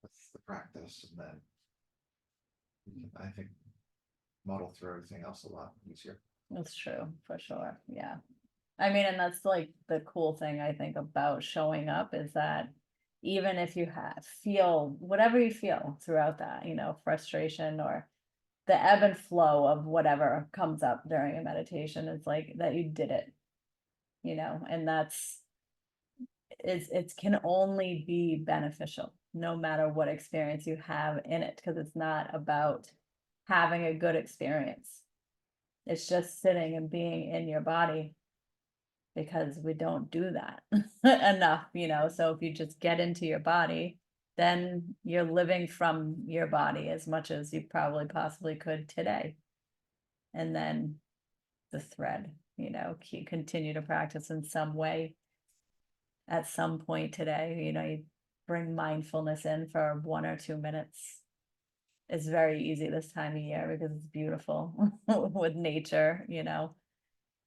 with the practice, and then you can, I think, muddle through everything else a lot easier. that's true, for sure, yeah. I mean, and that's like the cool thing I think about showing up is that even if you feel whatever you feel throughout that, you know, frustration or the ebb and flow of whatever comes up during a meditation, it's like that you did it, you know, and it can only be beneficial no matter what experience you have in it, because it's not about having a good experience. It's just sitting and being in your body, because we don't do that enough, you know. So if you just get into your body, then you're living from your body as much as you probably possibly could today. And then the thread, you know, continue to practice in some way. At some point today, you know, you bring mindfulness in for 1 or 2 minutes. It's very easy this time of year because it's beautiful with nature, you know.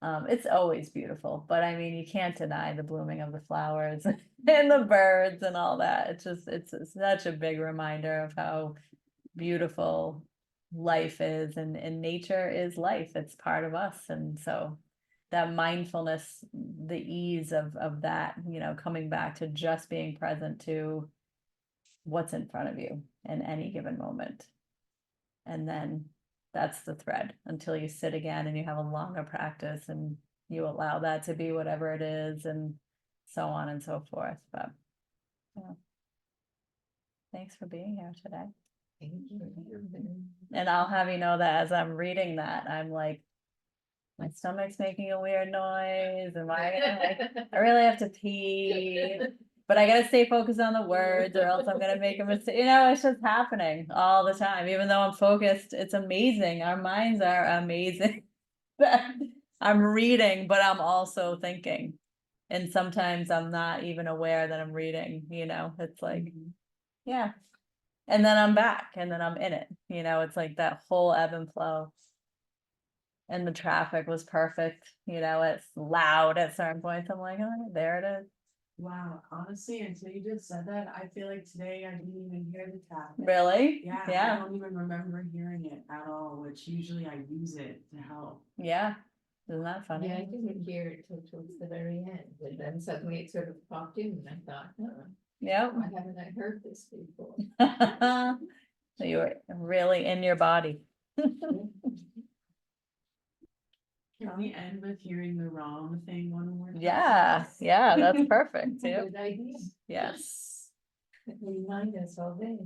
It's always beautiful, but I mean, you can't deny the blooming of the flowers and the birds and all that. It's such a big reminder of how beautiful life is, and nature is life. It's part of us. And so that mindfulness, the ease of that, you know, coming back to just being present to what's in front of you in any given moment. And then that's the thread until you sit again and you have a longer practice and you allow that to be whatever it is, and so on and so forth. But yeah. Thanks for being here today. Thank you. And I'll have you know that as I'm reading that, I'm like, my stomach's making a weird noise. Am I gonna I really have to pee, but I gotta stay focused on the words or else I'm gonna make a mistake. You know, it's just happening all the time. Even though I'm focused, it's amazing. Our minds are amazing. I'm reading, but I'm also thinking. And sometimes I'm not even aware that I'm reading, you know, it's like, yeah. And then I'm back and then I'm in it, you know, it's like that whole ebb and flow. And the traffic was perfect, you know, it's loud at certain points. I'm like, oh, there it is. Wow, honestly, until you just said that, I feel like today I didn't even hear the traffic. Really? Yeah, I Yeah, don't even remember hearing it at all, which usually I use it to help. yeah, Isn't that funny? Yeah, I didn't hear it till towards the very end, and then suddenly it sort of popped in and I thought, huh, Yep. why haven't I heard this before? So you were really in your body. Can we end with hearing the wrong thing one more time? Yeah, yeah, that's perfect too. Good idea. Yes. Remind us all day.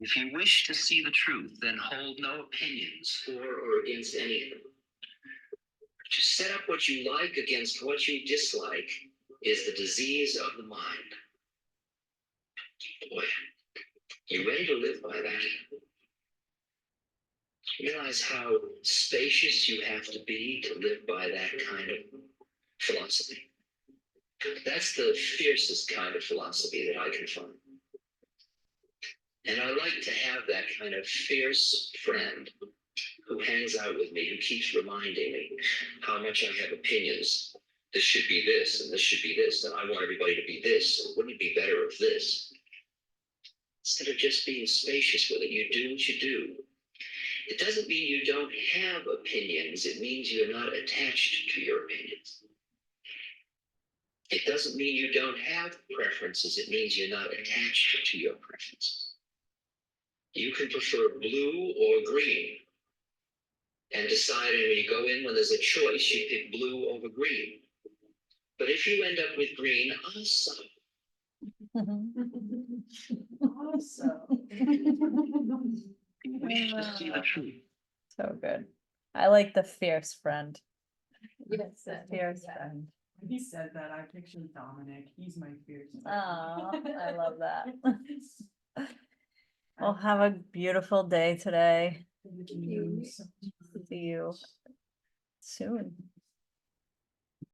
If you wish to see the truth, then hold no opinions for or against anything. To set up what you like against what you dislike is the disease of the mind. Boy, you ready to live by that? Realize how spacious you have to be to live by that kind of philosophy. That's the fiercest kind of philosophy that I can find. And I like to have that kind of fierce friend who hangs out with me, who keeps reminding me how much I have opinions. This should be this, and this should be this, and I want everybody to be this, and wouldn't it be better if this? Instead of just being spacious with it, you do what you do. It doesn't mean you don't have opinions, it means you're not attached to your opinions. It doesn't mean you don't have preferences, it means you're not attached to your preferences. You can prefer blue or green. And decide, and when you go in, when there's a choice, you pick blue over green. But if you end up with green, awesome. Also. You wish to see the truth. So good. I like the fierce friend. Yes. Fierce friend. When he said that, I pictured Dominic, he's my fierce. Oh, I love that. Well, have a beautiful day today. You. See you soon.